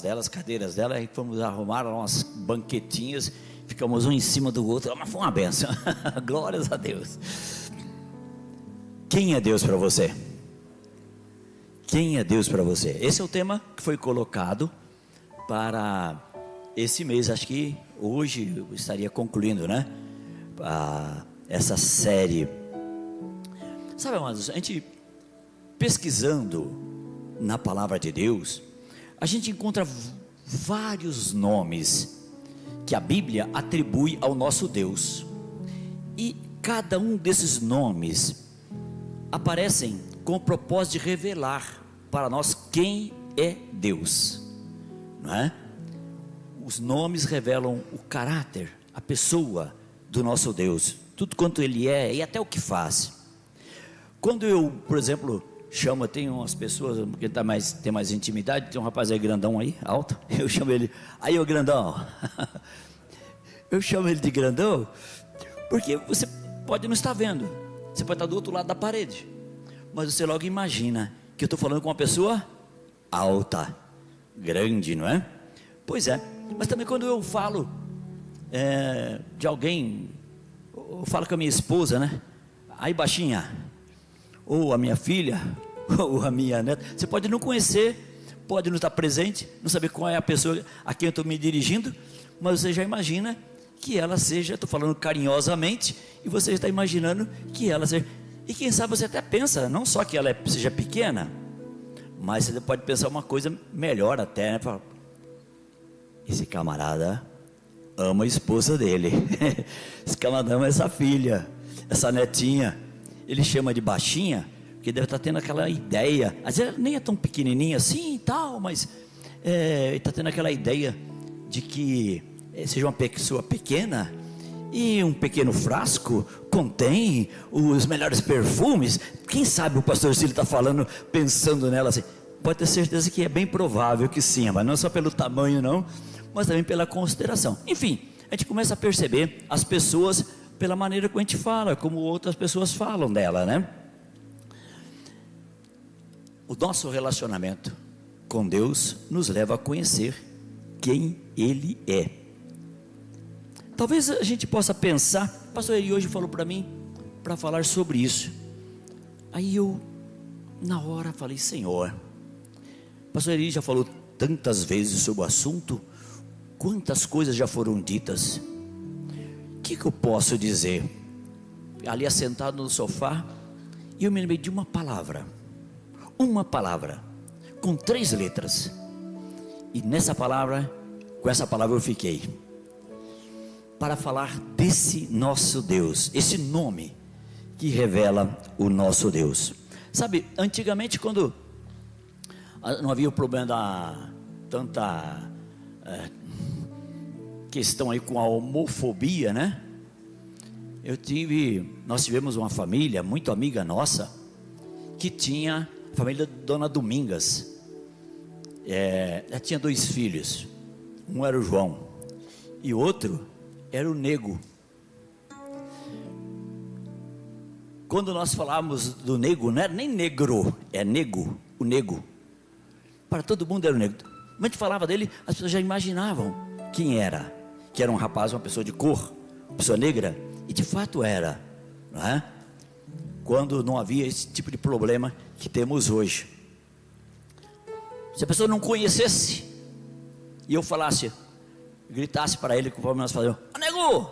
delas, cadeiras dela, aí fomos arrumar umas banquetinhas, ficamos um em cima do outro, mas foi uma benção. Glórias a Deus. Quem é Deus para você? Quem é Deus para você? Esse é o tema que foi colocado para esse mês. Acho que hoje eu estaria concluindo, né? Essa série. Sabe, amados, a gente pesquisando na palavra de Deus, a gente encontra vários nomes que a Bíblia atribui ao nosso Deus, e cada um desses nomes aparecem com o propósito de revelar para nós quem é Deus, não é? Os nomes revelam o caráter, a pessoa do nosso Deus, tudo quanto Ele é e até o que faz. Quando eu, por exemplo, chama, tem umas pessoas que tem mais intimidade, tem um rapaz aí grandão aí, alto, eu chamo ele, aí ô grandão, eu chamo ele de grandão, porque você pode não estar vendo, você pode estar do outro lado da parede, mas você logo imagina que eu estou falando com uma pessoa alta, grande, não é? Pois é, mas também quando eu falo de alguém, eu falo com a minha esposa, né? Aí baixinha, ou a minha filha, ou a minha neta, você pode não conhecer, pode não estar presente, não saber qual é a pessoa a quem eu estou me dirigindo, mas você já imagina que ela seja, estou falando carinhosamente, e você está imaginando que ela seja, e quem sabe você até pensa, não só que ela seja pequena, mas você pode pensar uma coisa melhor até, né? Fala, esse camarada ama a esposa dele, esse camarada ama essa filha, essa netinha, ele chama de baixinha, porque deve estar tendo aquela ideia, às vezes ela nem é tão pequenininha assim e tal, mas está tendo aquela ideia de que seja uma pessoa pequena, e um pequeno frasco contém os melhores perfumes. Quem sabe o pastor Cílio está falando, pensando nela assim, pode ter certeza que é bem provável que sim, mas não só pelo tamanho não, mas também pela consideração. Enfim, a gente começa a perceber as pessoas pela maneira como a gente fala, como outras pessoas falam dela, né? O nosso relacionamento com Deus nos leva a conhecer quem Ele é. Talvez a gente possa pensar, o pastor Eli hoje falou para mim, para falar sobre isso. Aí eu, na hora, falei, Senhor, o pastor Eli já falou tantas vezes sobre o assunto, quantas coisas já foram ditas, o que eu posso dizer? Ali assentado no sofá, e eu me lembrei de uma palavra, com 3 letras, e nessa palavra, com essa palavra eu fiquei, para falar desse nosso Deus, esse nome que revela o nosso Deus. Sabe, antigamente quando não havia o problema da tanta questão aí com a homofobia, né? Nós tivemos uma família muito amiga nossa, que tinha a família Dona Domingas, ela tinha 2 filhos, um era o João, e outro era o Nego. Quando nós falávamos do Nego, não era nem negro, é Nego, o Nego, para todo mundo era o Nego. Mas a gente falava dele, as pessoas já imaginavam quem era, que era um rapaz, uma pessoa de cor, uma pessoa negra, e de fato era, não é? Quando não havia esse tipo de problema que temos hoje. Se a pessoa não conhecesse, e eu falasse, gritasse para ele, conforme nós fazíamos, Nego!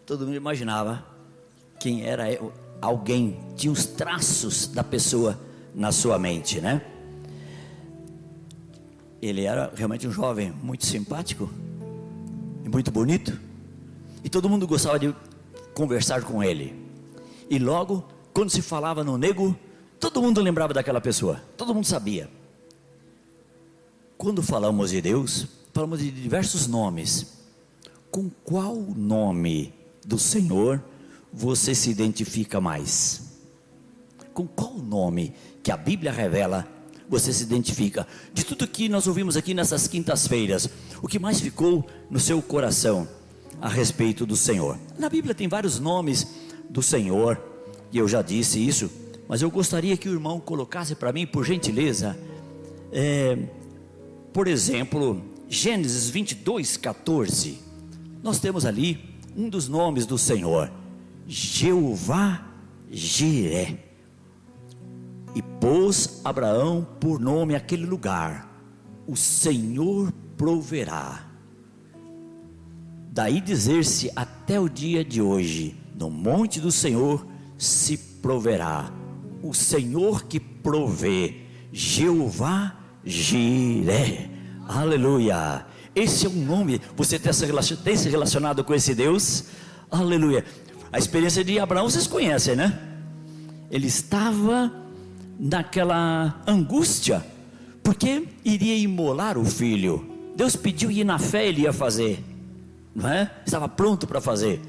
Todo mundo imaginava quem era alguém, tinha os traços da pessoa na sua mente, né? Ele era realmente um jovem muito simpático, e muito bonito, e todo mundo gostava de conversar com ele, e logo, quando se falava no Nego, todo mundo lembrava daquela pessoa, todo mundo sabia. Quando falamos de Deus, falamos de diversos nomes. Com qual nome do Senhor você se identifica mais? Com qual nome que a Bíblia revela você se identifica? De tudo que nós ouvimos aqui nessas quintas-feiras, o que mais ficou no seu coração a respeito do Senhor? Na Bíblia tem vários nomes do Senhor, e eu já disse isso, mas eu gostaria que o irmão colocasse para mim, por gentileza, por exemplo, Gênesis 22:14, nós temos ali um dos nomes do Senhor, Jeová Jiré. E pôs Abraão por nome aquele lugar, o Senhor proverá. Daí dizer-se até o dia de hoje, no monte do Senhor se proverá, o Senhor que provê, Jeová Jiré. Aleluia. Esse é um nome. Você tem se relacionado com esse Deus? Aleluia. A experiência de Abraão vocês conhecem, né? Ele estava naquela angústia, porque iria imolar o filho. Deus pediu e na fé ele ia fazer, não é? Estava pronto para fazer.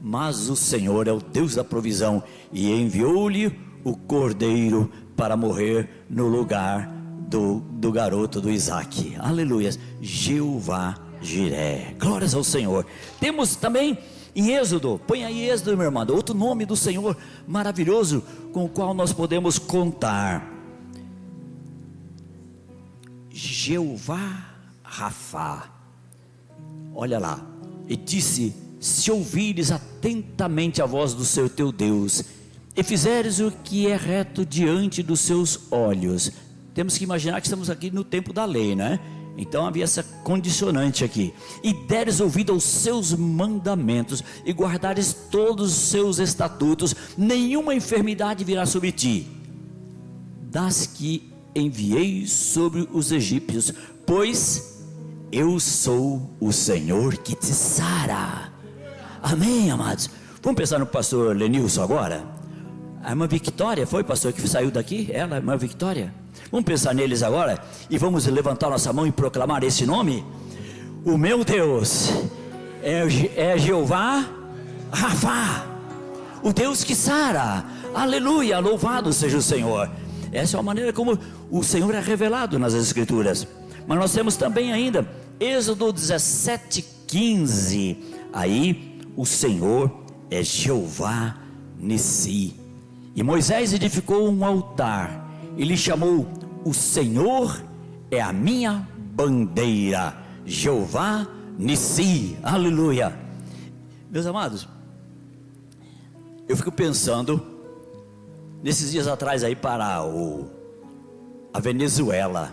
Mas o Senhor é o Deus da provisão, e enviou-lhe o cordeiro para morrer no lugar do garoto do Isaac. Aleluia. Jeová Jiré. Glórias ao Senhor. Temos também em Êxodo, põe aí Êxodo, meu irmão, outro nome do Senhor maravilhoso, com o qual nós podemos contar. Jeová Rafá. Olha lá, e disse: se ouvires atentamente a voz do seu teu Deus, e fizeres o que é reto diante dos seus olhos. Temos que imaginar que estamos aqui no tempo da lei, né? Então havia essa condicionante aqui. E deres ouvido aos seus mandamentos, e guardares todos os seus estatutos, nenhuma enfermidade virá sobre ti, das que enviei sobre os egípcios, pois eu sou o Senhor que te sara. Amém, amados. Vamos pensar no pastor Lenilson agora. A irmã Victória, foi pastor que saiu daqui? Ela, a irmã Victória. Vamos pensar neles agora e vamos levantar nossa mão e proclamar esse nome. O meu Deus é Jeová Rafá, o Deus que sara. Aleluia, louvado seja o Senhor. Essa é a maneira como o Senhor é revelado nas Escrituras. Mas nós temos também ainda Êxodo 17:15. Aí o Senhor é Jeová Nissi. E Moisés edificou um altar e lhe chamou: o Senhor é a minha bandeira, Jeová Nissi. Aleluia. Meus amados, eu fico pensando nesses dias atrás aí para a Venezuela,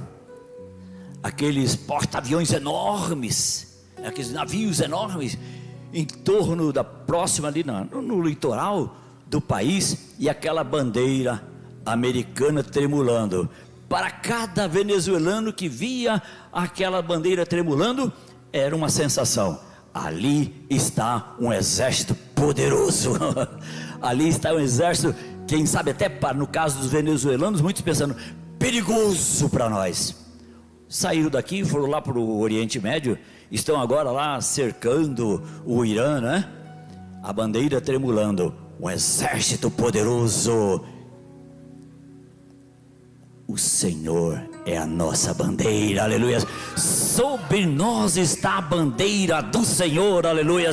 aqueles porta-aviões enormes, aqueles navios enormes em torno da próxima ali no litoral do país, e aquela bandeira americana tremulando. Para cada venezuelano que via aquela bandeira tremulando, era uma sensação: ali está um exército poderoso. Ali está um exército, quem sabe até no caso dos venezuelanos, muitos pensando, perigoso para nós. Saíram daqui, foram lá para o Oriente Médio, estão agora lá cercando o Irã, né? A bandeira tremulando, um exército poderoso. O Senhor é a nossa bandeira, aleluia. Sobre nós está a bandeira do Senhor, aleluia.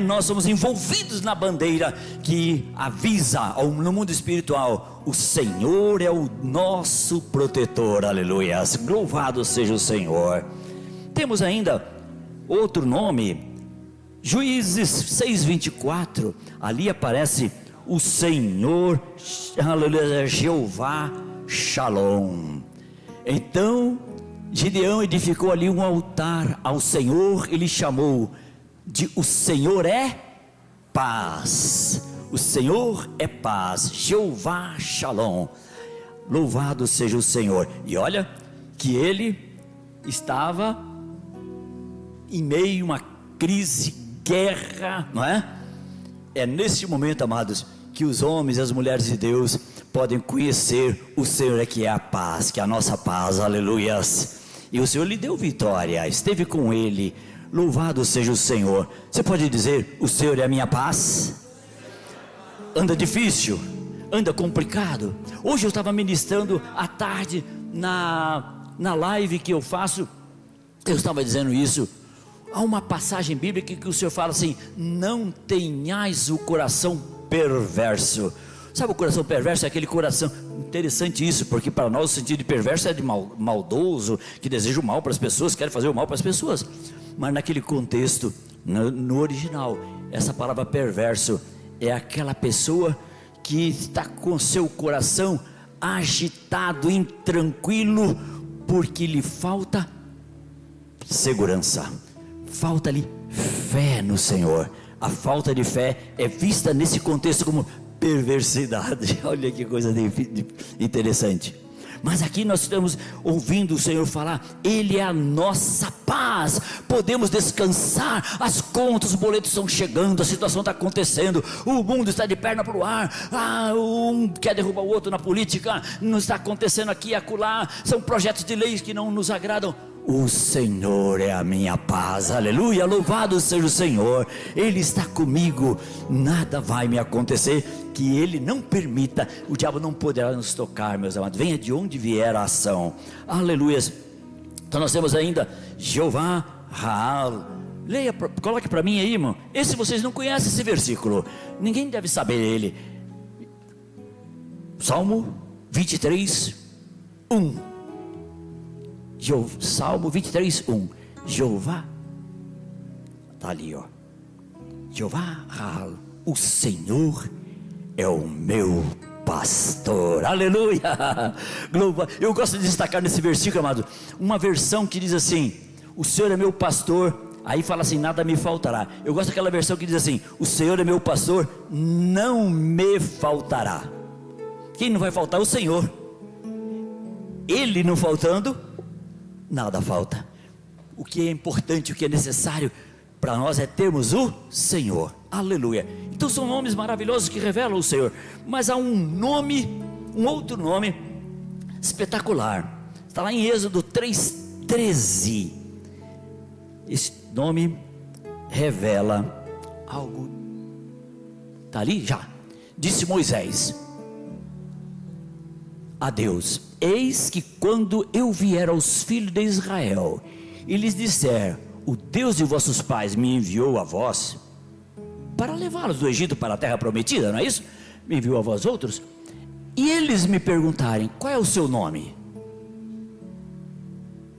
Nós somos envolvidos na bandeira que avisa no mundo espiritual: o Senhor é o nosso protetor, aleluia. Louvado seja o Senhor. Temos ainda outro nome, Juízes 6:24. Ali aparece o Senhor, aleluia, Jeová Shalom. Então Gideão edificou ali um altar ao Senhor e lhe chamou de: o Senhor é paz. O Senhor é paz, Jeová Shalom. Louvado seja o Senhor. E olha que ele estava em meio a uma crise, guerra, não é? É nesse momento, amados, que os homens e as mulheres de Deus podem conhecer o Senhor que é a paz, que é a nossa paz, aleluias. E o Senhor lhe deu vitória, esteve com ele. Louvado seja o Senhor. Você pode dizer: o Senhor é a minha paz? Anda difícil, anda complicado. Hoje eu estava ministrando à tarde na live que eu faço. Eu estava dizendo isso. Há uma passagem bíblica que o Senhor fala assim: não tenhais o coração perverso. Sabe, o coração perverso é aquele coração, interessante isso, porque para nós o sentido de perverso é de maldoso, que deseja o mal para as pessoas, quer fazer o mal para as pessoas. Mas naquele contexto, no original, essa palavra perverso é aquela pessoa que está com seu coração agitado, intranquilo, porque lhe falta segurança, falta-lhe fé no Senhor. A falta de fé é vista nesse contexto como perversidade. Olha que coisa interessante. Mas aqui nós estamos ouvindo o Senhor falar: Ele é a nossa paz, podemos descansar. As contas, os boletos estão chegando, a situação está acontecendo, o mundo está de perna para o ar, um quer derrubar o outro na política, não está acontecendo aqui e acolá, são projetos de leis que não nos agradam. O Senhor é a minha paz, aleluia, louvado seja o Senhor, Ele está comigo, nada vai me acontecer que Ele não permita. O diabo não poderá nos tocar, meus amados, venha de onde vier a ação, aleluia. Então nós temos ainda Jeová Raal. Leia, coloque para mim aí, irmão. Esse vocês não conhecem, esse versículo, ninguém deve saber ele. Salmo 23, 1. Salmo 23, 1. Jeová, está ali, ó. Jeová Raal, o Senhor é o meu pastor, aleluia. Eu gosto de destacar nesse versículo, amado, uma versão que diz assim: o Senhor é meu pastor, aí fala assim, nada me faltará. Eu gosto daquela versão que diz assim: o Senhor é meu pastor, não me faltará. Quem não vai faltar? O Senhor. Ele não faltando, nada falta. O que é importante, o que é necessário para nós é termos o Senhor, aleluia. Então são nomes maravilhosos que revelam o Senhor, mas há um nome, um outro nome espetacular, está lá em Êxodo 3:13. Esse nome revela algo, está ali já. Disse Moisés a Deus: eis que quando eu vier aos filhos de Israel e lhes disser: o Deus de vossos pais me enviou a vós para levá-los do Egito para a terra prometida, não é isso? Me enviou a vós outros. E eles me perguntarem: qual é o seu nome?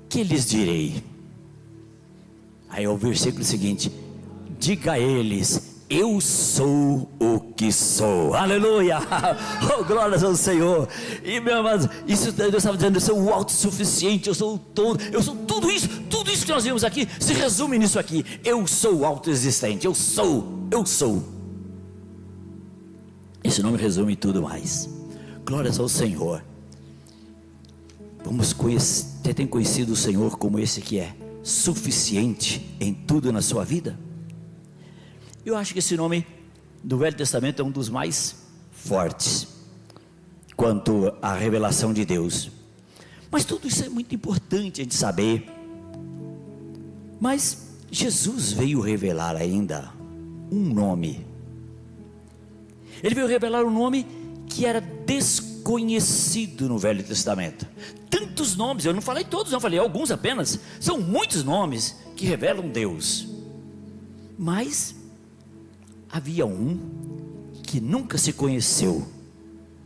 Que lhes direi? Aí é o versículo seguinte: diga a eles: eu sou o que sou, aleluia, oh, glórias ao Senhor. E meu amado, isso Deus estava dizendo: eu sou o autossuficiente, eu sou o todo, eu sou tudo isso que nós vimos aqui, se resume nisso aqui: eu sou o autoexistente, eu sou. Esse nome resume tudo mais. Glórias ao Senhor. Vamos conhecer, tem conhecido o Senhor como esse que é suficiente em tudo na sua vida? Eu acho que esse nome do Velho Testamento é um dos mais fortes quanto à revelação de Deus. Mas tudo isso é muito importante a gente saber. Mas Jesus veio revelar ainda um nome. Ele veio revelar um nome que era desconhecido no Velho Testamento. Tantos nomes, eu não falei todos, não falei alguns apenas. São muitos nomes que revelam Deus. Mas havia um que nunca se conheceu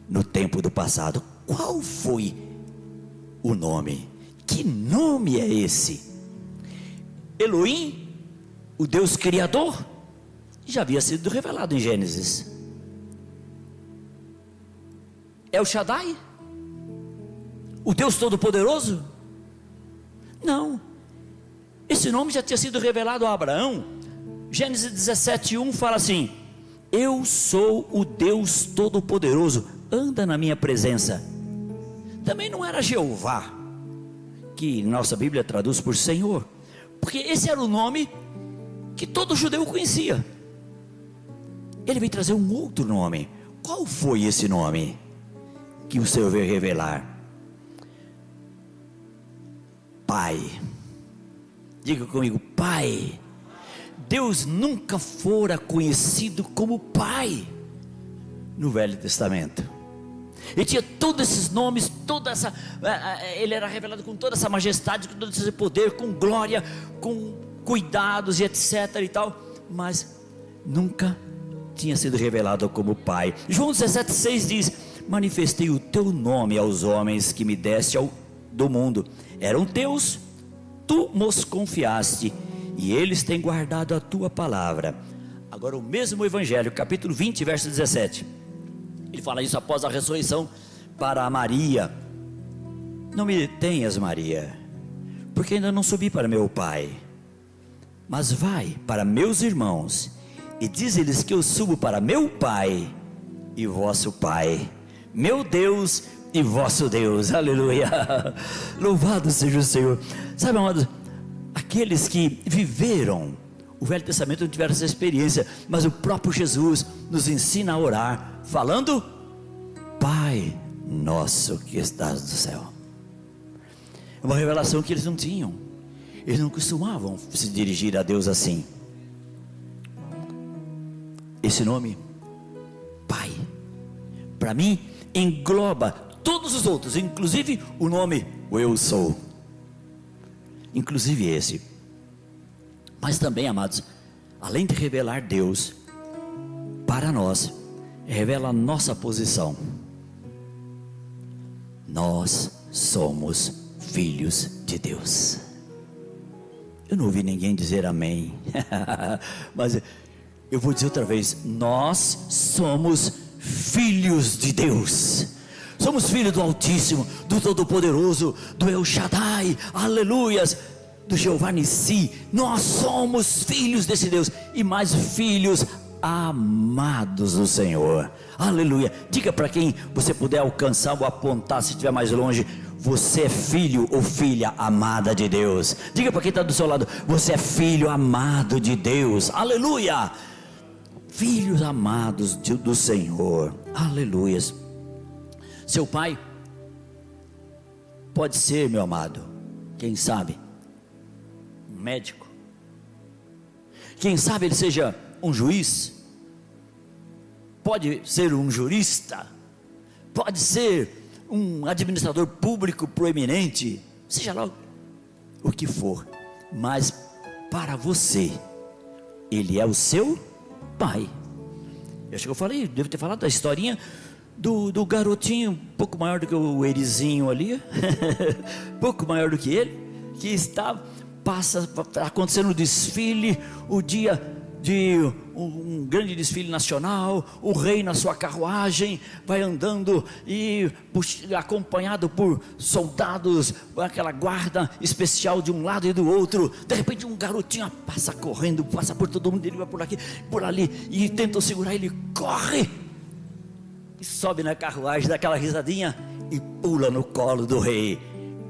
no tempo do passado. Qual foi o nome? Que nome é esse? Elohim, o Deus Criador, já havia sido revelado em Gênesis. El Shaddai, o Deus Todo-Poderoso? Não, esse nome já tinha sido revelado a Abraão. Gênesis 17:1 fala assim: eu sou o Deus Todo-Poderoso, anda na minha presença. Também não era Jeová, que nossa Bíblia traduz por Senhor, porque esse era o nome que todo judeu conhecia. Ele veio trazer um outro nome. Qual foi esse nome que o Senhor veio revelar? Pai. Diga comigo: Pai. Deus nunca fora conhecido como Pai no Velho Testamento. Ele tinha todos esses nomes, ele era revelado com toda essa majestade, com todo esse poder, com glória, com cuidados e etc e tal, mas nunca tinha sido revelado como Pai. João 17,6 diz: manifestei o teu nome aos homens que me deste do mundo, eram teus, tu nos confiaste, e eles têm guardado a tua palavra. Agora o mesmo Evangelho, capítulo 20, verso 17, ele fala isso após a ressurreição para Maria: não me detenhas, Maria, porque ainda não subi para meu Pai, mas vai para meus irmãos e diz-lhes que eu subo para meu Pai e vosso Pai, meu Deus e vosso Deus. Aleluia, louvado seja o Senhor. Sabe, amados, aqueles que viveram o Velho Testamento não tiveram essa experiência, mas o próprio Jesus nos ensina a orar, falando: Pai nosso que estás no céu. É uma revelação que eles não tinham, eles não costumavam se dirigir a Deus assim. Esse nome, Pai, para mim engloba todos os outros, inclusive o nome o Eu Sou, inclusive esse. Mas também, amados, além de revelar Deus para nós, revela a nossa posição. Nós somos filhos de Deus. Eu não ouvi ninguém dizer amém, mas eu vou dizer outra vez: nós somos filhos de Deus. Somos filhos do Altíssimo, do Todo-Poderoso, do El Shaddai, aleluias, do Jeová Nissi. Nós somos filhos desse Deus, e mais filhos amados do Senhor, aleluia. Diga para quem você puder alcançar ou apontar, se estiver mais longe: você é filho ou filha amada de Deus. Diga para quem está do seu lado: você é filho amado de Deus, aleluia. Filhos amados do Senhor, aleluias. Seu pai pode ser, meu amado, quem sabe, um médico, quem sabe ele seja um juiz, pode ser um jurista, pode ser um administrador público proeminente, seja lá o que for, mas para você, ele é o seu pai. Eu acho que eu falei, devo ter falado da historinha do garotinho, um pouco maior do que o Erizinho ali, pouco maior do que ele, que passa acontecendo um desfile, o dia de um grande desfile nacional, o rei na sua carruagem vai andando e acompanhado por soldados, aquela guarda especial de um lado e do outro. De repente um garotinho passa correndo, passa por todo mundo, ele vai por aqui, por ali, e tentam segurar ele, corre e sobe na carruagem, dá aquela risadinha e pula no colo do rei.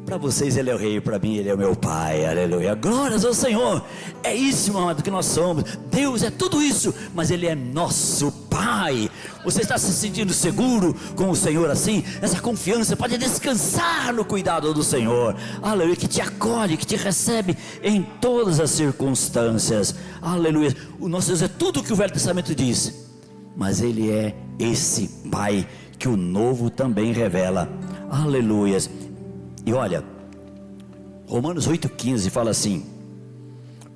Para vocês ele é o rei, para mim ele é o meu pai, aleluia, glórias ao Senhor. É isso, meu amado, que nós somos. Deus é tudo isso, mas ele é nosso pai. Você está se sentindo seguro com o Senhor assim? Essa confiança, pode descansar no cuidado do Senhor, aleluia, que te acolhe, que te recebe em todas as circunstâncias, aleluia. O nosso Deus é tudo o que o Velho Testamento diz, mas ele é esse pai que o Novo também revela, aleluias. E olha, Romanos 8,15 fala assim: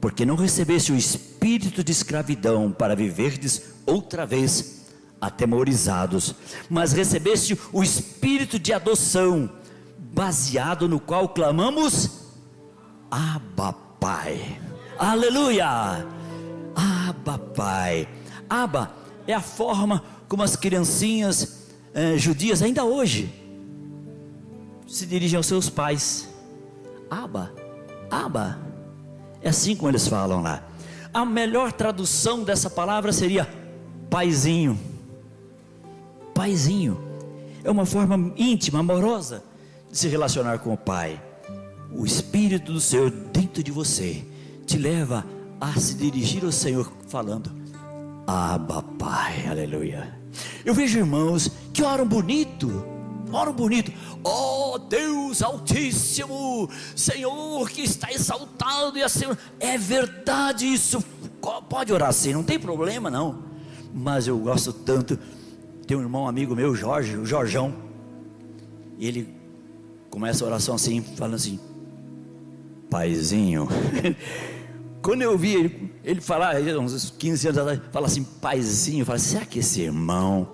porque não recebeste o espírito de escravidão para viverdes outra vez atemorizados, mas recebeste o espírito de adoção, baseado no qual clamamos: Abba Pai, aleluia, Abba Pai. Abba é a forma como as criancinhas judias ainda hoje se dirigem aos seus pais. Abba, Abba, é assim como eles falam lá. A melhor tradução dessa palavra seria paizinho. Paizinho é uma forma íntima, amorosa de se relacionar com o pai. O Espírito do Senhor dentro de você te leva a se dirigir ao Senhor falando: Abba Pai, aleluia. Eu vejo irmãos que oram bonito, oh Deus Altíssimo, Senhor que está exaltado e acima. É verdade isso, pode orar assim, não tem problema não. Mas eu gosto tanto, tem um irmão amigo meu, Jorge, o Jorjão, e ele começa a oração assim, falando assim: Paizinho. Quando eu vi ele, ele fala, uns 15 anos atrás, fala assim, paizinho, fala, será que esse irmão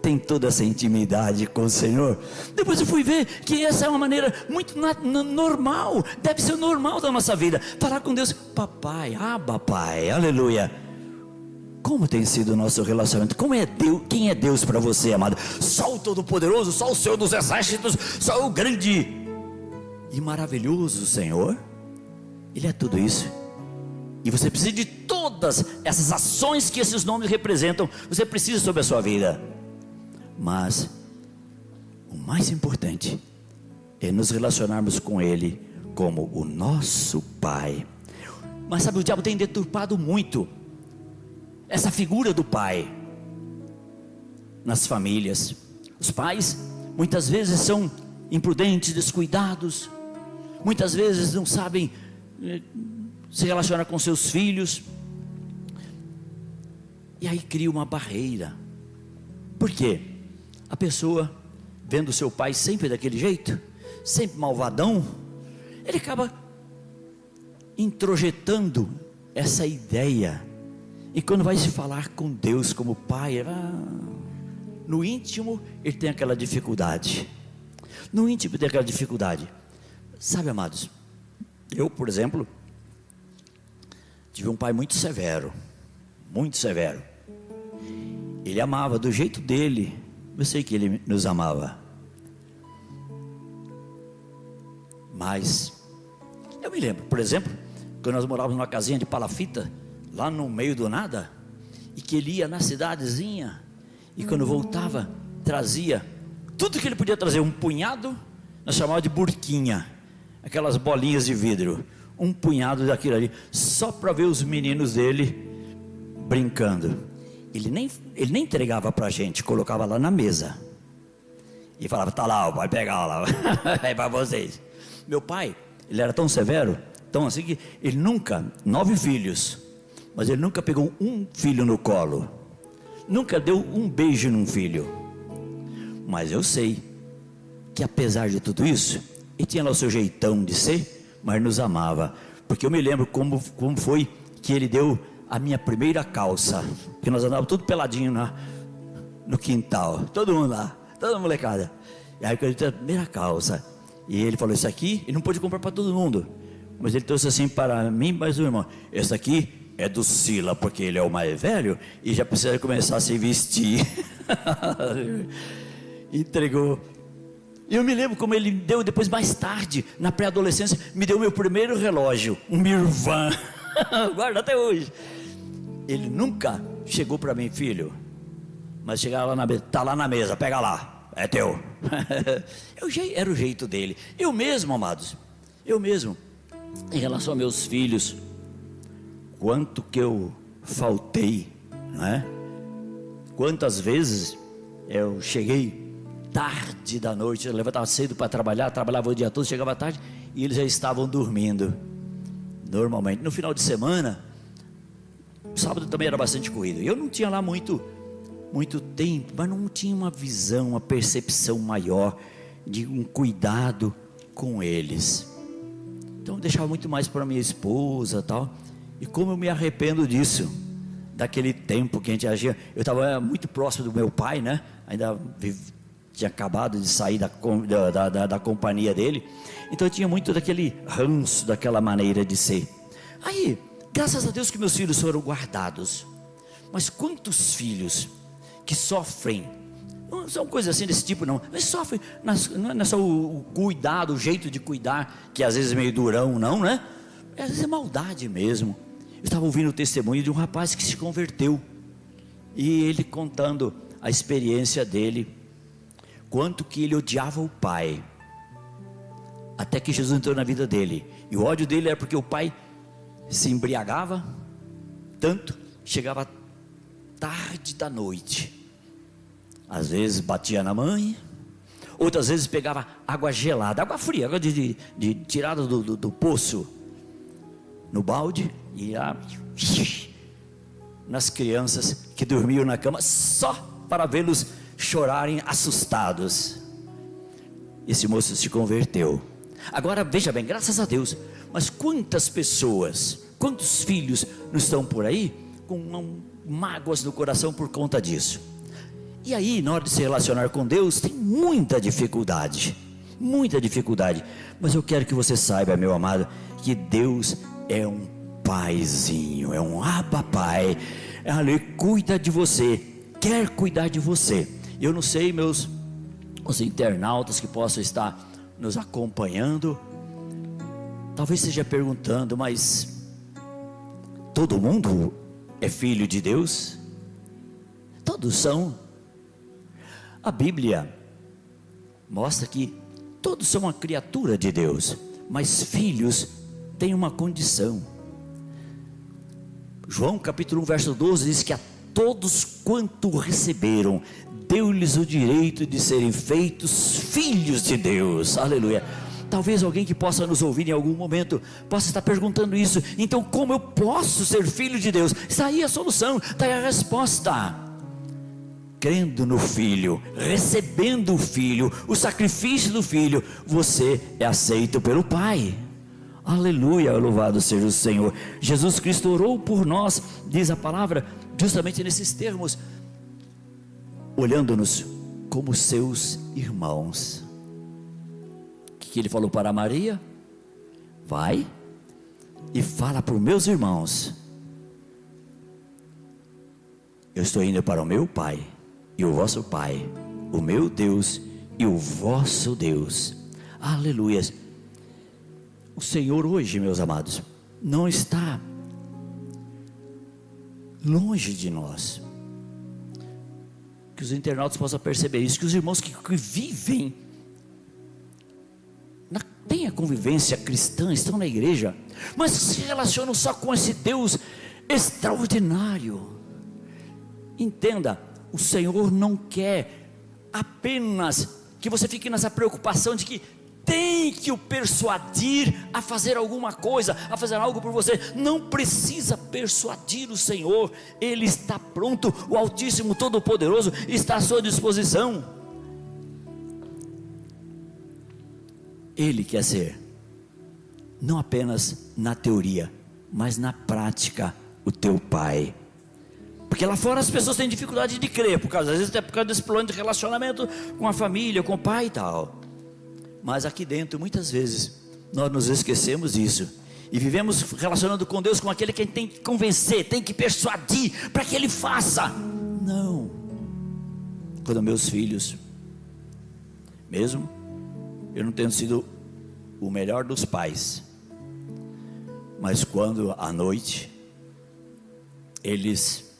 tem toda essa intimidade com o Senhor? Depois eu fui ver que essa é uma maneira muito normal, deve ser normal da nossa vida, falar com Deus, papai, Abba Pai, aleluia. Como tem sido o nosso relacionamento? Como é Deus? Quem é Deus para você, amado? Só o Todo-Poderoso, só o Senhor dos Exércitos, só o grande e maravilhoso Senhor? Ele é tudo isso. E você precisa de todas essas ações que esses nomes representam. Você precisa sobre a sua vida. Mas o mais importante é nos relacionarmos com Ele como o nosso Pai. Mas sabe, o diabo tem deturpado muito essa figura do pai nas famílias. Os pais muitas vezes são imprudentes, descuidados, muitas vezes não sabem se relacionar com seus filhos, e aí cria uma barreira. Por quê? A pessoa vendo seu pai sempre daquele jeito, sempre malvadão, ele acaba introjetando essa ideia. E quando vai se falar com Deus como pai, no íntimo ele tem aquela dificuldade. No íntimo tem aquela dificuldade. Sabe, amados, eu, por exemplo, tive um pai muito severo. Muito severo. Ele amava do jeito dele. Eu sei que ele nos amava. Mas eu me lembro, por exemplo, quando nós morávamos numa casinha de palafita, lá no meio do nada, e que ele ia na cidadezinha, e quando voltava, trazia tudo que ele podia trazer, um punhado, nós chamávamos de burquinha, aquelas bolinhas de vidro, um punhado daquilo ali, só para ver os meninos dele brincando. Ele nem entregava para a gente, colocava lá na mesa, e falava, tá lá, vai pegar lá, é para vocês. Meu pai, ele era tão severo, tão assim, que ele nunca, 9 filhos, mas ele nunca pegou um filho no colo, nunca deu um beijo num filho. Mas eu sei que apesar de tudo isso, ele tinha lá o seu jeitão de ser, mas nos amava. Porque eu me lembro como foi que ele deu a minha primeira calça, que nós andávamos tudo peladinho no quintal, todo mundo lá, toda molecada. E aí quando ele deu a primeira calça, e ele falou, isso aqui, ele não pôde comprar para todo mundo, mas ele trouxe assim para mim e mais um irmão, esse aqui é do Sila, porque ele é o mais velho e já precisa começar a se vestir. Entregou. E eu me lembro como ele deu depois, mais tarde, na pré-adolescência, me deu meu primeiro relógio, um Mirvan. Guarda até hoje. Ele nunca chegou para mim, filho, mas chegava lá na mesa, tá lá na mesa, pega lá, é teu. Era o jeito dele. Eu mesmo, amados, eu mesmo, em relação a meus filhos, quanto que eu faltei, não é? Quantas vezes eu cheguei tarde da noite, eu levantava cedo para trabalhar, trabalhava o dia todo, chegava tarde e eles já estavam dormindo. Normalmente, no final de semana, sábado também era bastante corrido. Eu não tinha lá muito tempo, mas não tinha uma visão, uma percepção maior de um cuidado com eles. Então eu deixava muito mais para minha esposa e tal. E como eu me arrependo disso, daquele tempo que a gente agia. Eu estava muito próximo do meu pai, né? Ainda tinha acabado de sair da companhia dele. Então eu tinha muito daquele ranço, daquela maneira de ser. Aí, graças a Deus que meus filhos foram guardados. Mas quantos filhos que sofrem, não são coisas assim desse tipo não, mas sofrem, não é só o cuidado, o jeito de cuidar, que às vezes é meio durão, não, né? Às vezes é maldade mesmo. Eu estava ouvindo o testemunho de um rapaz que se converteu, e ele contando a experiência dele, quanto que ele odiava o pai, até que Jesus entrou na vida dele, e o ódio dele era porque o pai se embriagava tanto, chegava tarde da noite, às vezes batia na mãe, outras vezes pegava água gelada, água fria, água de tirada do poço, no balde, e ia nas crianças que dormiam na cama, só para vê-los chorarem assustados. Esse moço se converteu. Agora veja bem, graças a Deus, mas quantas pessoas Quantos filhos não estão por aí com mágoas no coração por conta disso? E aí, na hora de se relacionar com Deus, tem muita dificuldade, mas eu quero que você saiba, meu amado, que Deus é um paizinho, é um Abba Pai. Ele cuida de você, quer cuidar de você. Eu não sei, os internautas que possam estar nos acompanhando, talvez esteja perguntando, mas todo mundo é filho de Deus? Todos são. A Bíblia mostra que todos são uma criatura de Deus, mas filhos têm uma condição. João capítulo 1 verso 12 diz que a todos quanto receberam, deu-lhes o direito de serem feitos filhos de Deus. Aleluia. Talvez alguém que possa nos ouvir em algum momento possa estar perguntando isso. Então, como eu posso ser filho de Deus? Está aí a solução, está aí a resposta. Crendo no Filho, recebendo o Filho, o sacrifício do Filho, você é aceito pelo Pai. Aleluia, louvado seja o Senhor. Jesus Cristo orou por nós, diz a palavra, justamente nesses termos, olhando-nos como seus irmãos. O que ele falou para Maria? Vai e fala para os meus irmãos, eu estou indo para o meu Pai e o vosso Pai, o meu Deus e o vosso Deus. Aleluia. O Senhor hoje, meus amados, não está longe de nós. Que os internautas possam perceber isso, que os irmãos que vivem, têm a convivência cristã, estão na igreja, mas se relacionam só com esse Deus extraordinário. Entenda, o Senhor não quer apenas que você fique nessa preocupação de que tem que o persuadir a fazer alguma coisa, a fazer algo por você. Não precisa persuadir o Senhor, Ele está pronto, o Altíssimo Todo-Poderoso está à sua disposição. Ele quer ser, não apenas na teoria, mas na prática, o teu Pai. Porque lá fora as pessoas têm dificuldade de crer, às vezes até por causa desse plano de relacionamento com a família, com o pai e tal. Mas aqui dentro, muitas vezes, nós nos esquecemos disso e vivemos relacionando com Deus como aquele que tem que convencer, tem que persuadir para que Ele faça. Não. Quando meus filhos, mesmo eu não tendo sido o melhor dos pais, mas quando à noite eles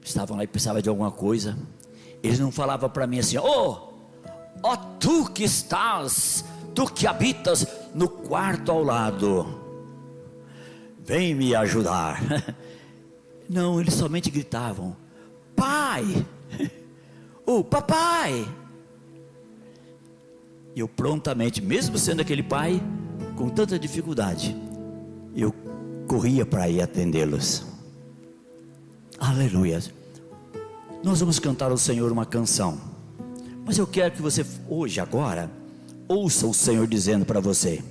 estavam lá e precisavam de alguma coisa, eles não falavam para mim assim: ó tu que estás, tu que habitas no quarto ao lado, vem me ajudar. Não, eles somente gritavam: pai, papai. E eu prontamente, mesmo sendo aquele pai com tanta dificuldade, eu corria para ir atendê-los. Aleluia. Nós vamos cantar ao Senhor uma canção, mas eu quero que você hoje, agora, ouça o Senhor dizendo para você: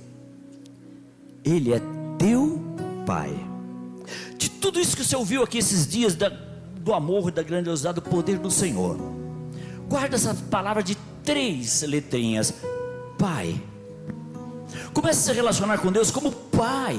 Ele é teu Pai. De tudo isso que você ouviu aqui esses dias, do amor, da grandiosidade, do poder do Senhor, guarda essa palavra de 3 letrinhas: Pai. Comece a se relacionar com Deus como Pai,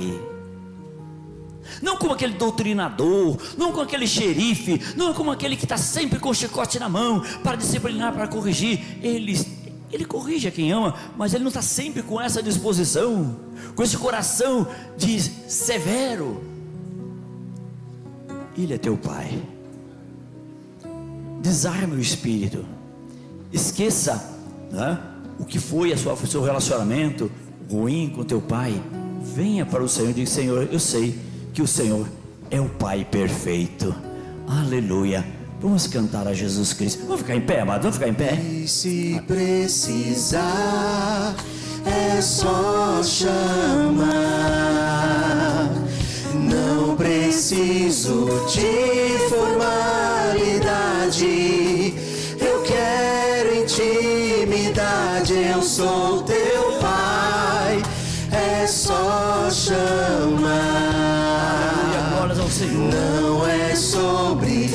não como aquele doutrinador, não como aquele xerife, não como aquele que está sempre com o chicote na mão para disciplinar, para corrigir. Ele corrige a quem ama, mas Ele não está sempre com essa disposição, com esse coração de severo. Ele é teu Pai. Desarme o espírito, esqueça, né, o que foi o seu relacionamento ruim com teu pai. Venha para o Senhor e diga: Senhor, eu sei que o Senhor é o Pai perfeito. Aleluia. Vamos cantar a Jesus Cristo. Vamos ficar em pé, amado? Vamos ficar em pé? E se precisar, é só chamar. Não preciso de formalidade, eu quero intimidade. Eu sou teu Pai, é só só chama. Glórias ao Senhor. Não é sobre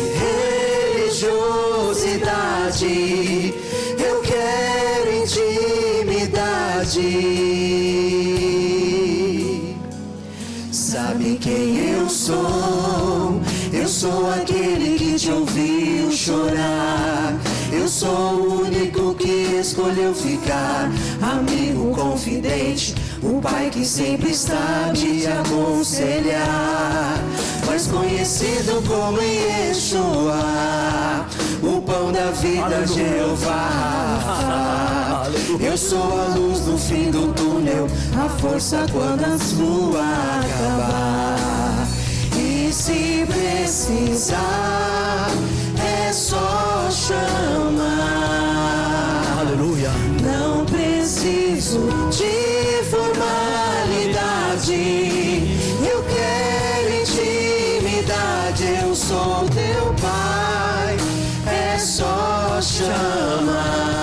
religiosidade, eu quero intimidade. Sabe quem eu sou? Eu sou aquele que te ouviu chorar. Eu sou o único que escolheu ficar, amigo confidente, o pai que sempre está a te aconselhar. Mas conhecido como Yeshua, o pão da vida, Jeová. Eu sou a luz no fim do túnel, a força quando a lua acabar. E se precisar, é só chamar. Aleluia. Não preciso de formalidade, eu quero intimidade. Eu sou teu pai, é só chamar.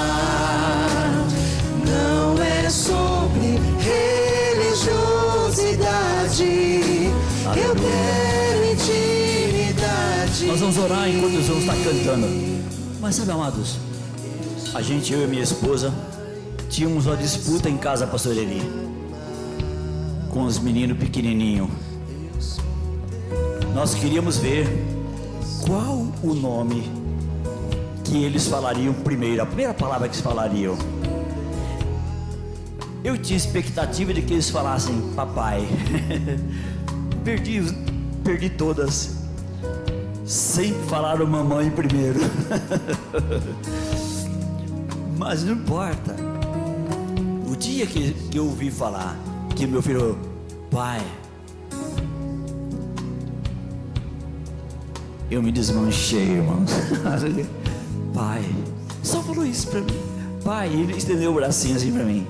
Não é sobre religiosidade, eu quero intimidade. Nós vamos orar enquanto os vamos estar cantando. Mas sabe, amados, a gente, eu e minha esposa, tínhamos uma disputa em casa, pastor Eli, com os meninos pequenininhos. Nós queríamos ver qual o nome que eles falariam primeiro, a primeira palavra que eles falariam. Eu tinha expectativa de que eles falassem papai. Perdi todas. Sempre falaram mamãe primeiro. Mas não importa. O dia que eu ouvi falar que meu filho, pai, eu me desmanchei, irmãos. Pai, só falou isso pra mim. Pai, ele estendeu o bracinho assim pra mim.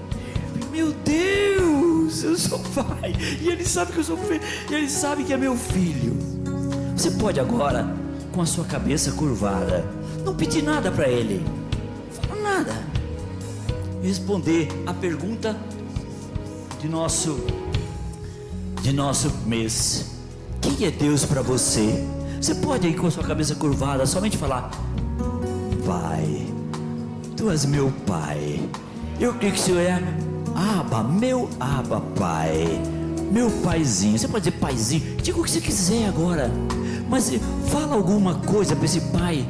Meu Deus, eu sou pai. E ele sabe que eu sou filho. E ele sabe que é meu filho. Você pode agora, com a sua cabeça curvada, não pedir nada para ele, não nada, responder a pergunta de nosso mês: quem é Deus para você? Você pode aí com a sua cabeça curvada somente falar: Pai, Tu és meu Pai. Eu creio que o Senhor é Abba, meu Abba Pai, meu paizinho. Você pode dizer paizinho, diga o que você quiser agora, mas fala alguma coisa para esse pai,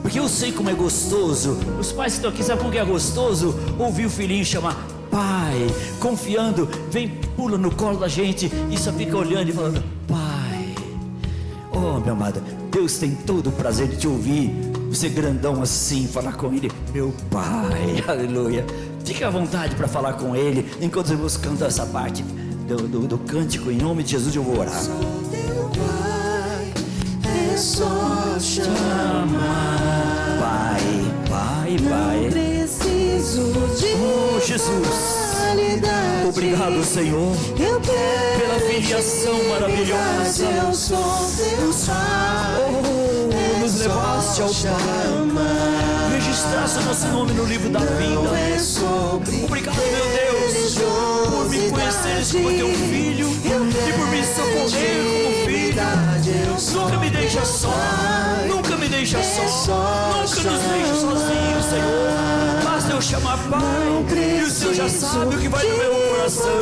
porque eu sei como é gostoso. Os pais que estão aqui sabem como é gostoso ouvir o filhinho chamar pai, confiando, vem, pula no colo da gente e só fica olhando e falando pai. Oh, meu amado, Deus tem todo o prazer de te ouvir, você grandão assim, falar com ele, meu pai, aleluia. Fique à vontade para falar com ele, enquanto os irmãos cantam essa parte do cântico. Em nome de Jesus eu vou orar. Sou teu pai, é só chamar. Pai, pai, pai. Não preciso de Jesus, qualidade. obrigado, Senhor, Eu quero pela filiação maravilhosa. Eu sou teu pai, Nos levaste ao Pai, registraste o nosso nome no livro da vida. é sobre Obrigado, meu Deus, por me conheceres como teu filho e por me socorrer como filho. Nunca me deixa só, nunca me deixa só, nunca nos deixa sozinhos, Senhor. Basta eu chamar Pai, e o Senhor já sabe o que vai no meu coração.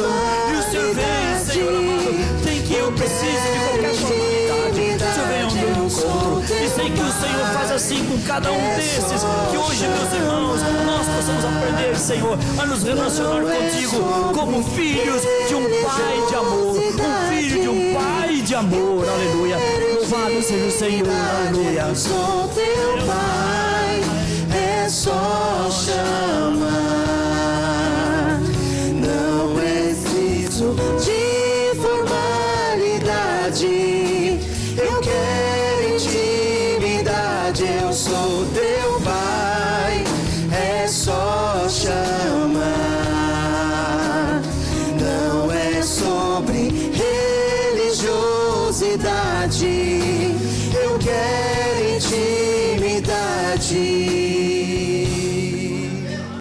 E o Senhor vem, Senhor amado, tem que eu precise de qualquer formalidade. O Senhor vem ao meu encontro, e sei que o Senhor faz assim com cada um desses. Que hoje, meus irmãos, nós possamos aprender, Senhor, a nos relacionar contigo como filhos de um Pai de amor, um filho de um Pai de amor, aleluia. Louvado seja o Senhor, aleluia. Eu sou teu pai, é só chamar. Não preciso de formalidade, eu quero intimidade. Eu sou teu pai, é só chamar. Não é sobre religiosidade, eu quero